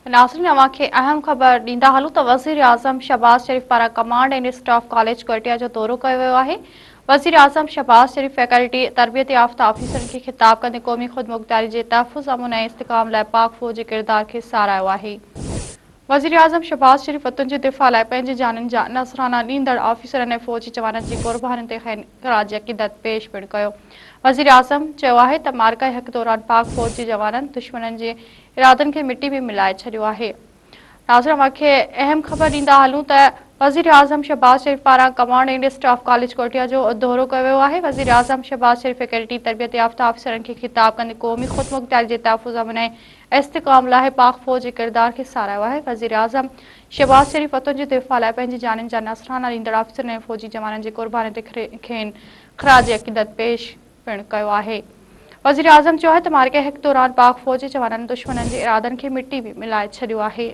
नाज़रीन अवां खे अहम ख़बर ॾींदा हलूं त वज़ीर आज़म शहबाज शरीफ़ पारां कमांड एंड स्टाफ कॉलेज कोटिया जो दौरो कयो वियो आहे। वज़ीर आज़म शहबाज शरीफ़ फैकल्टी तरबियत याफ़्ता ऑफिसरनि खे ख़िताब कंदे क़ौमी ख़ुदमुख़्तियारी जे तहफ़्फ़ुज़ अमन ऐं इस्तिकाम लाइ पाक फ़ौज जे किरदार खे साराहियो आहे। वज़ीर आज़म शहबाज शरीफ़ वतन जे दिफ़ा लाइ पंहिंजी जाननि जा नज़राना ॾींदड़ ऑफिसरनि ऐं फ़ौजी जवाननि जी क़ुर्बानी ते ख़राज अक़ीदत पेश पिणु कयो। वज़ीर आज़म चयो आहे त मार्का हक़ दौरान पाक फ़ौज जे जवाननि दुश्मननि जे इरादनि खे मिटी में मिलाए छॾियो आहे। नाज़रीन मूंखे अहम ख़बर ॾींदा हलूं त वज़ीर आज़म शहबाज शरीफ़ पारां कमांड एंड स्टाफ कॉलेज कोटिया जो दौरो कयो वियो आहे। वज़ीर आज़म शहबाज शरीफ़ फैकल्टी तरबियत याफ़्ता ऑफिसरनि खे ख़िताब कंदे क़ौमी ख़ुदमुख़्तियारी जे तहफ़्फ़ुज़ अमन ऐं इस्तिकाम लाइ पाक फ़ौज जे किरदार खे साराहियो आहे। वज़ीर आज़म शहबाज शरीफ़ वतन जे दिफ़ा लाइ पंहिंजी जाननि जा नज़राना ॾींदड़ ऑफिसरनि ऐं फ़ौजी जवाननि जी क़ुर्बानी ते खेनि ख़राज अक़ीदत पेश पिणु कयो आहे। वज़ीर आज़म चयो आहे त मार्के हक़ दौरान पाक फ़ौज जे जवाननि दुश्मननि जे इरादनि खे मिटी में मिलाए छॾियो आहे।